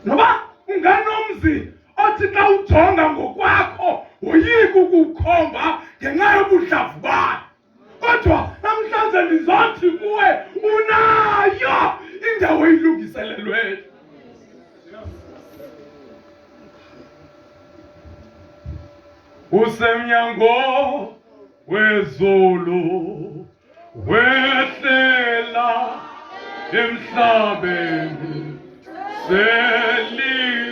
noba unganomzi othi xa ujonga ngokwakho woyika ukukhomba ngenxa yobudlavu bakhe. Kodwa namhlanje ndizothi kuwe unayo indawo ilungiselelweyo. Usemnyango wezulu wehlela emhlabeni selizokha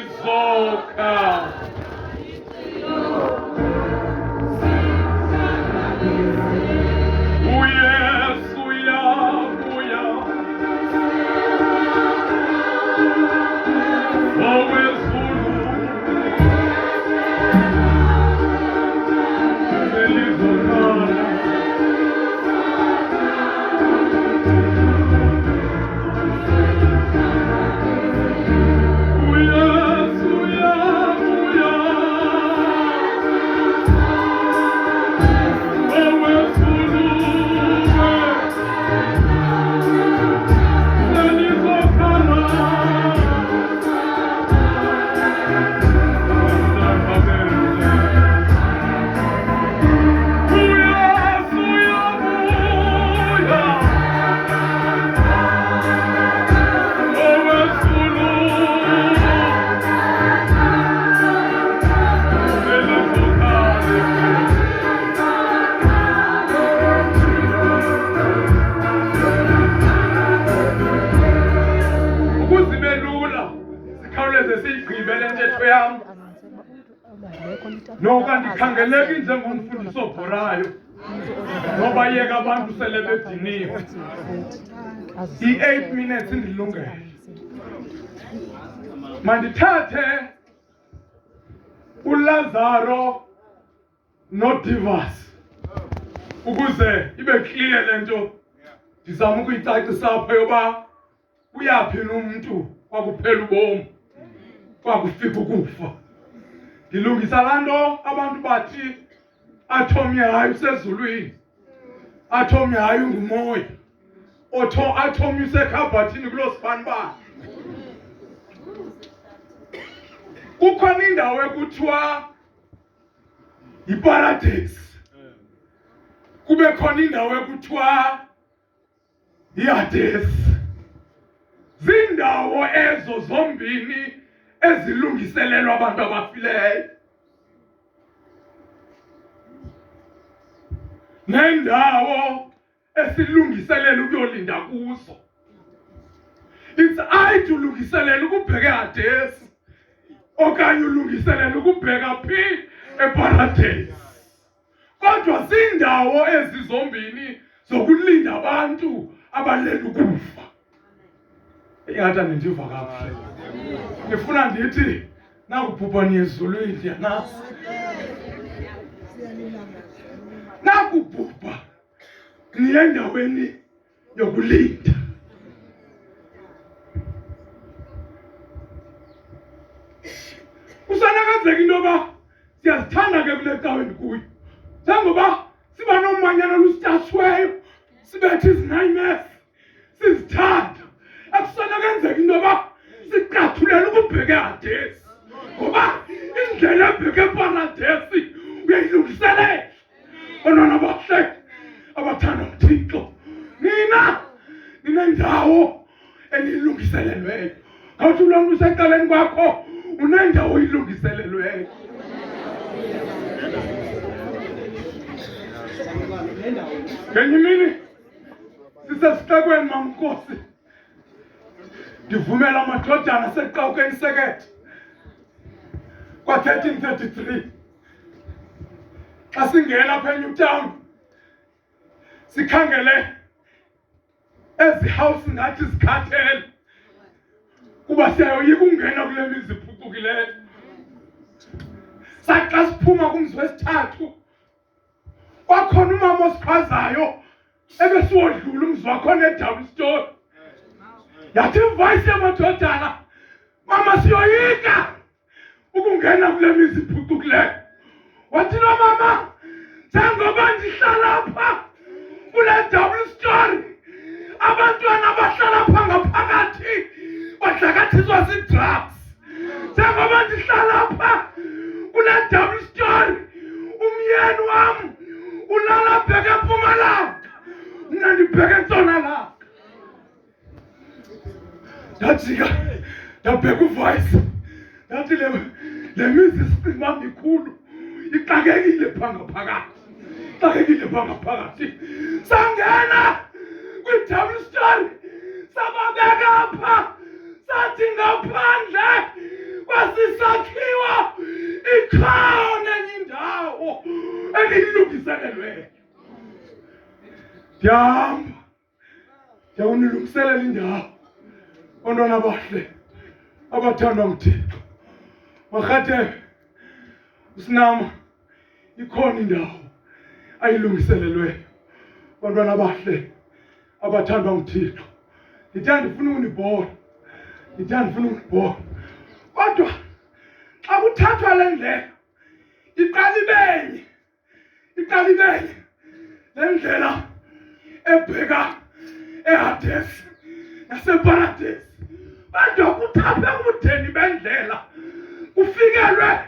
uYesu uyabuya owezulu selizokhala noka ndikhangeleki njengomfundisi obhorayo noba yeka abantu sele bediniwe. I-8 minutes indilungele. Mandithathe uLazaro noDivas ukuze ibe clear lento ndizama ukuyicacisa apha yoba uyaphi umuntu kwakuphela ubomi kwakufika ukufa. Ndilungisa laa nto abantu bathi atom yayo usezulwini, atom yayo ngumoya, atom usekhabhathini kuloo sibanibani. Kukhona indawo ekuthiwa yiparadesi, kube khona indawo ekuthiwa yiHadesi. Ziindawo ezo zombini ezilungiselelwa abantu abafileyo. Nendawo esilungiselela ukuyolinda kuzo. It's either ulungiselela ukubheka eHadesi okanye ulungiselela ukubheka phi eparadesi. Kodwa ziindawo ezizombini zokulinda abantu abalele ukufa. Ingathi andiva kakuhle. Ngifuna ndithi nakubhubhani ezulwini ndiyanazi. Nakubhubha niye endaweni yokulinda. Kusanakenzeka into yoba siyazithanda ke kule cawe endikuyo. Njengoba siba nomanyano lusitashweyo sibethe izinayimesi sizithanda. Akusanakenzeka into yoba siqathulela ukubheka eHadesi ngoba indlela ebheka eparadesi uyayilungiselela. Onana bahle abathanda uThixo, nina ninendawo elilungiselelweyo. Ngawuthi lo muntu useqaleni kwakho unendawo oyilungiselelweyo. Ngenye imini sisesixekweni maMnkosi, ndivumela amadodana aseqawukeni sekethe kwa-1333. Xa singena apha eNewtown sikhangele ezi house ngathi zikhathele kuba siyayoyika ungena kule mizi iphucukileyo. Sathi xa siphuma kumzi wesithathu kwakhona umama osichazayo ebesiwodlula umzi wakhona edouble story. Yathi ivoice yamadodana, mama siyoyika ukungena kule mizi iphucukileyo. Wathi lo mama, njengoba ndihlala apha kule double story, abantwana abahlala apha ngaphakathi badlakathiswa zii-drugs. njengoba ndihlala pha kule double story, umyeni wam ulala bheke eMpumalanga, mna ndibheke eNtshonalanga. Ndajika ndabheka uVoice, ndathi le mizi isicima mikhulu, ixakekile pha ngaphakathi. Sangena kwi-double story, sababeka pha, sathi ngaphandle kwasisakhiwo ikhona enye indawo engiyilungiselelweyo. Ndiyahamba ndiyawunilungiselela indawo. Bantwana abahle abathandwa nguThixo, marhatebe uSinama, ikhona indawo ayilungiselelweyo. Bantwana abahle abathandwa nguThixo, ndifuna unibona. Kodwa xa kuthathwa le ndlela, iqala ibeye le ndlela ebheka eHadesi naseParadesi. Kodwa kuthathwe kubudeni bendlela, kufikelwe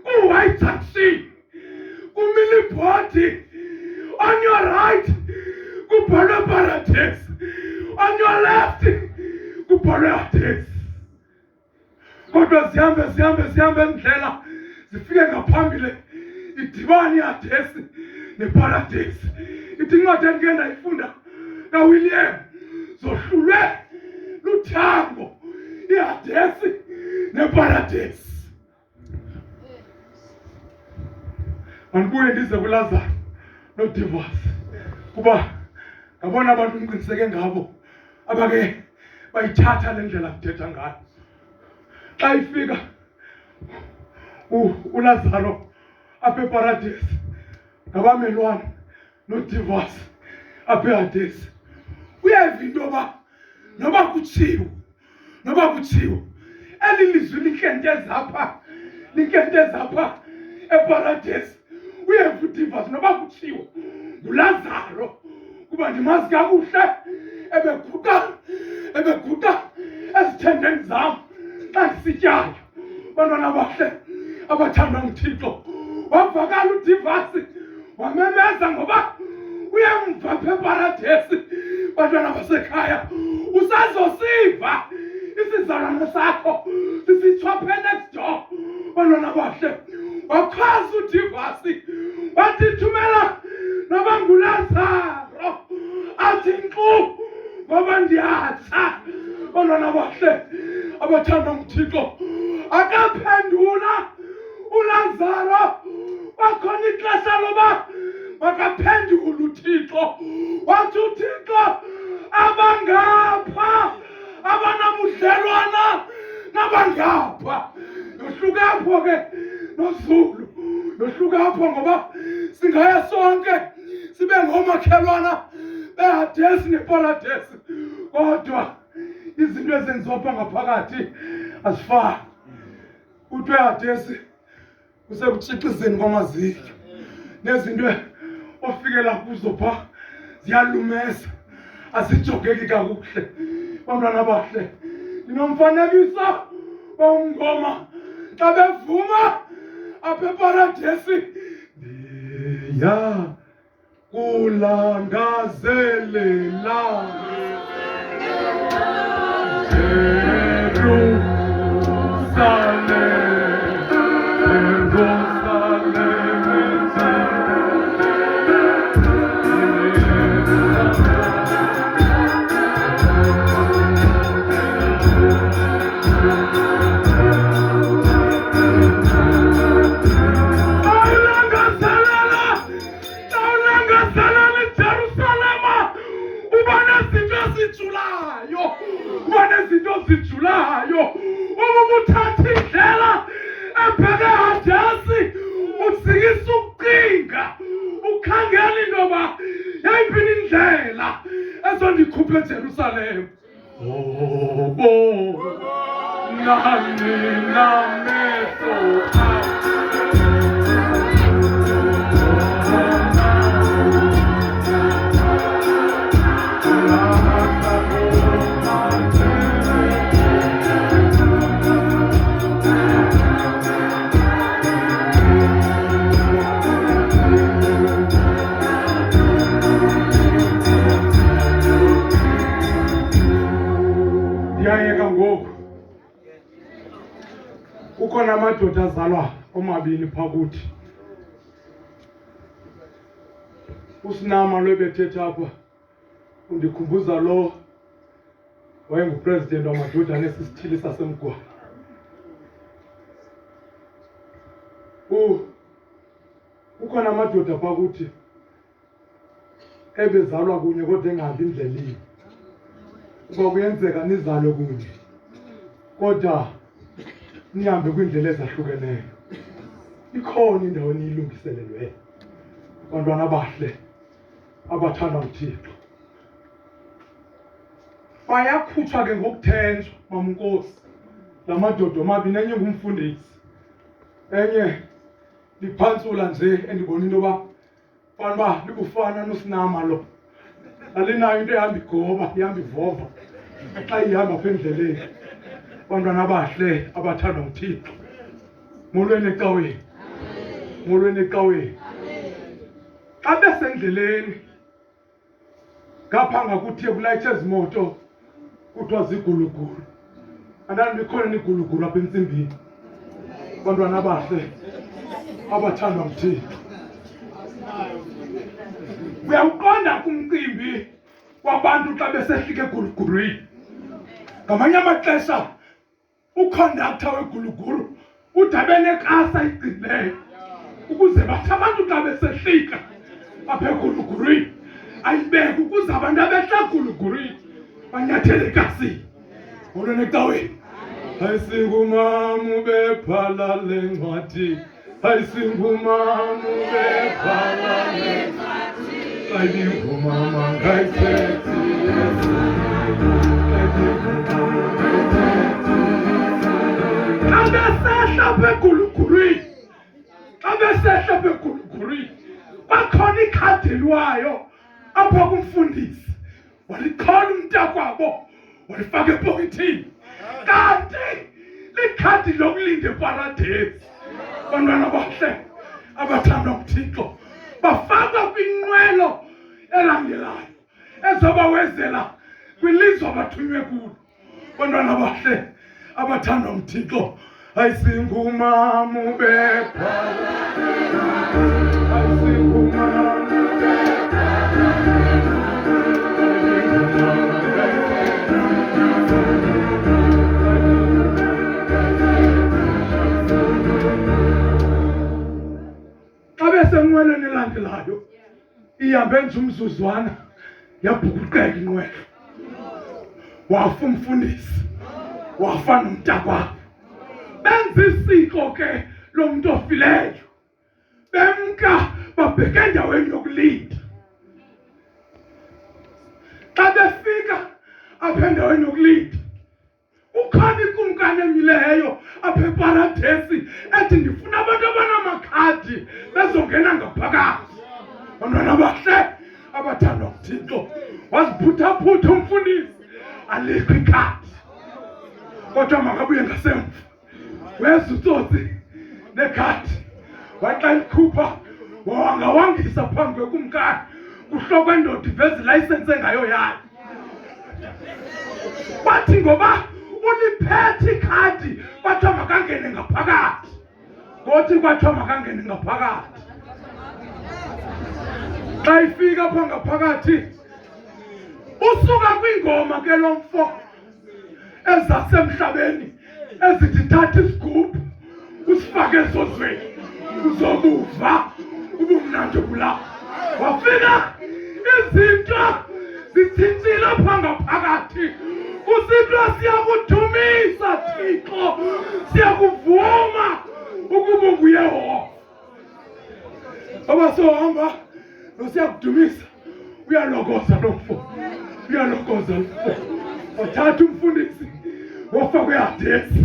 ku-White Junction, kumilibhodi. On your right kubhalwe Paradesi, on your left kubhalwe Hadesi. Kodwa zihambe indlela, zifike ngaphambili, idibane iHadesi neParadesi. Ithi incwadi endike ndayifunda kaWilliam, zohlulwe luthango iHadesi neParadesi. Mandibuye ndize kuLazaro noDivasi, kuba ngabona abantu endiqiniseke ngabo abake bayithatha le ndlela kuthetha ngayo. Xa ifika uLazaro apha eParadesi ngabamelwane noDivasi apha eHadesi, uyayiva into yoba noba kutshiwo eli lizwi linkenteza apha eParadesi, uyayiva uDivasi noba kutshiwo nguLazaro, kuba ndimazi kakuhle, ebeguqa ezithendeni zam xa ndisityayo. Bantwana abahle abathandwa nguThixo, wavakala uDivasi wamemeza ngoba uyamva apha eParadesi. Bantwana basekhaya, usazosiva isizalwane sakho sisitshwa apha next door. Bantwana abahle, wakhwaza uDivasi wathi thumela noba nguLazaro athi nkqu ngoba ndiyatsha. Bantwana abahle abathandwa nguThixo, akaphendula uLazaro. Kwakhona ixesha loba makaphendule uThixo, wathi uThixo abangapha abanabudlelwana nabangapha. Yohluka apho ke noZulu, yohluka apho ngoba singaya sonke sibe ngomakhelwana beHadesi neParadesi, kodwa izinto ezenziwa apha ngaphakathi azifani. Kuthiwa eHadesi kusekutshixizeni kwamaziko, nezinto ofikela kuzo pha ziyalumeza, azijogeki kakuhle. Bantwana abahle, ndinomfanekiso womngoma xa bevuma apha eParadesi. Ndiyakulangazelela zijulayo. Ubuthatha indlela ebheke eHadesi, usikisa ukucinga, ukhangela into yoba yayiphi indlela ezondikhupha eJerusalem. Nani namehlo Ukhona amadoda azalwa omabini phakuthi. Usinama lwebethetha apha undikhumbuza lo wayengupresident wamadoda nesisithili sasemgwaqo. Ukhona amadoda phakuthi ebezalwa kunye kodwa engahambi indleleni. Kuba kuyenzeka nizalwe kunye kodwa nihambe kwiindlela ezahlukeneyo. Ikhona indawo eniyilungiselelweyo, bantwana abahle abathanda uThixo. Bayakhutshwa ke ngokuthenjwa, maMnkosi, la madoda omabini. Enye ngumfundisi, enye liphantsula nje endibona into yoba fanuba libufana nosinama lo. Alinayo into ehamba igoba, ihamba ivova xa ihamba apha endleleni. Bantwana abahle abathanda uThixo, molweni ecaweni, molweni ecaweni. Xa besendleleni ngapha ngakuthiye kulayitshe ezimoto kuthiwa zigulugulu. Andani bikhona nigulugulu apha entsimbini. Bantwana abahle abathanda uThixo, uyawuqonda kumcimbi wabantu xa besehlika egulugulwini. Ngamanye amaxesha ukhondaktha wegulugulu ude abe nekasa igcinileyo ukuze bathi abantu xa besehlika apha egulugulwini ayibeke ukuze abantu abehla egulugulwini banyathele ekasini. Molweni ecaweni. Ayisingumama ubephala lencwadi, ayisingumama ubephala lencwadi, ayingumama ngayithethi xa besehla apha egulugulwini, xa besehla apha egulugulwini bakhona ikhadi elwayo apha kumfundisi. Walikhona umntakwabo walifaka epokethini, kanti likhadi lokulinda eparadesi. Bantwana abahle abathanda uThixo bafakwa kwinqwelo elandelayo ezobawezela kwilizwe abathunywe kulo. Bantwana abahle abathanda uThixo, ayisingumama ubephala, ayisingumama xa besenqwelweni elandelayo ihambe nje umzuzwana yabhukuqeka inqwelo. Wafa umfundisi, wafa nomntakwabo. Benza isiko ke lo muntu ofileyo, bemka babheke endaweni yokulinda. Xa befika apha endaweni yokulinda ukhona ikumkani emileyo apha eparadesi ethi ndifuna abantu abanamakhadi bezongena ngaphakathi. Bantwana abahle abathanda uThixo, waziphuthaphutha umfundisi, alikho ikhadi. Kodwa makabuye ngasemva, weza utsotsi nekhadi, waxa likhupha wawangawangisa phambi kwekumkani. Kuhloko endoda iveza ilayisensi engayo yayo. Bathi ngoba uliphethe ikhadi kwathiwa makangene ngaphakathi. Ngothi kwathiwa makangene ngaphakathi. Xa ifika apha ngaphakathi usuka kwingoma ke lo mfo ezasemhlabeni ezithi thatha isigubhu usifake ezozweni uzobuva ubumnandi obulawo. Wafika izinto zitshintshile apha ngaphakathi. Kusithiwa siyakudumisa Thixo, siyakuvuma ukuba unguYehova. Abasohamba nosiyakudumisa uyalokoza lo mfo, uyalokoza lo mfo. Wathatha umfundisi wafakwa eHadesi.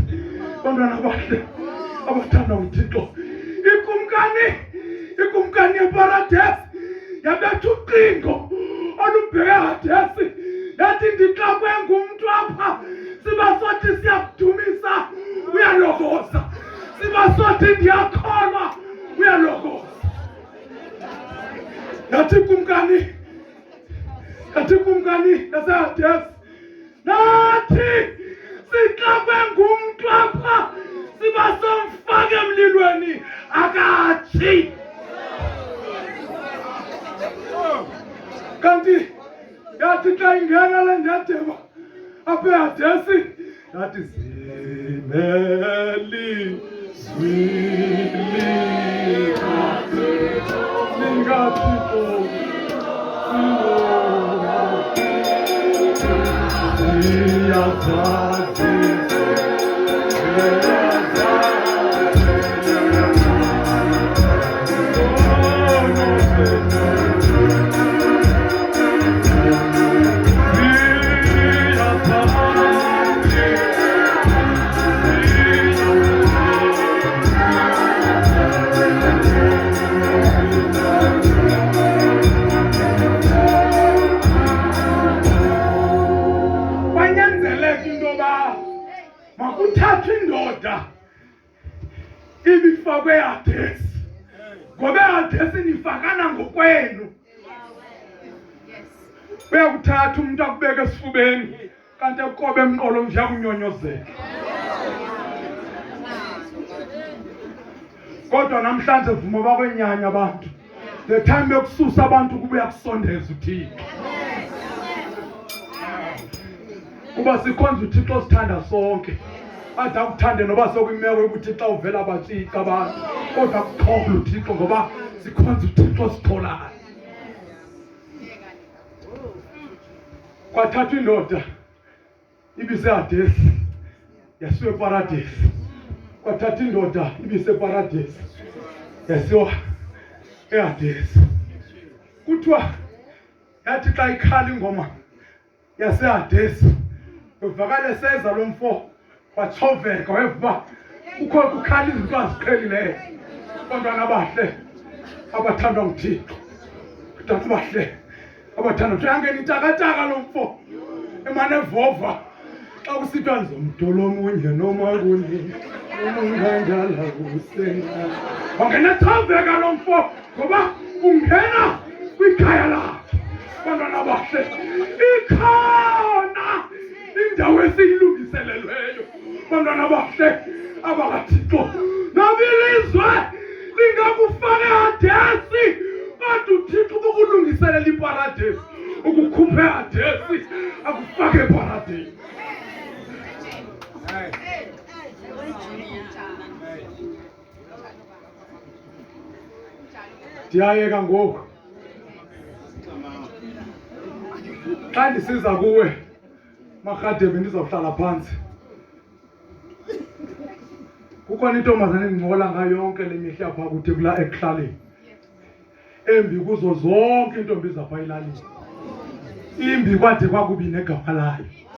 Bantwana abahle abathanda uThixo, ikumkani yeparadesi yabetha uqingo olubheke eHadesi yathi ndixakwe ngumntu apha, sibasothi siyakudumisa uyalokoza, sibasothi ndiyakholwa uyalokoza. Yathi ikumkani yaseHadesi, nathi sixakwe ngumntu apha, sibasothi phakathi. Kanti yathi xa ingena le ndiyadeba apha eHadesi yathi zimeli zwili lingathixo siyazazi makuthathwe indoda ibifakwe eHadesi ngoba eHadesi nifakana ngokwenu. Uyakuthatha umuntu akubeka esifubeni kanti ekobe emqolo nje akunyonyozela. Kodwa namhlanje vuma bakwenyanya abantu. The time yokususa abantu kubuya kusondeza uThixo. Kuba sikhonza uThixo sithanda sonke. Ada ukuthande noba sokuyimeko ukuthi xa uvela batsika abantu. Kodwa kuxoxa uThixo ngoba sikhonza uThixo sixolayo. Kwathatha indoda ibiseHadesi yasiwe eparadesi. Kwathatha indoda ibiseparadesi yasiwa eHadesi. Kuthiwa yathi xa ikhala ingoma yaseHadesi uvakale seza lo mfo wachoveka weva ukho kukhala izinto aziqhelileyo. Abantwana abahle abathandwa nguThixo, abantu abahle abathandwa ukuthi angena itakataka lo mfo emane evova xa kusithiwa nizomdola omunye noma kunye umngandala kusenga wangena choveka lo mfo ngoba ungena kwikhaya lakhe. Abantwana abahle ikhona indawo esiyilungiselelweyo. Abantwana abahle abakaThixo nobilizwe lingakufaka eHadesi kodwa uThixo ukulungiselela iparadesi ukukhupha eHadesi akufake eparadesi. Ndiyayeka ngoku xa ndisiza kuwe Marhadebe ndizawuhlala phansi. Kukhona intombazane endinqola ngayo yonke le mihla apha kude kula ekuhlaleni. Embi kuzo zonke intombi zapha elalini. Imbi kwade kwakubi negama layo.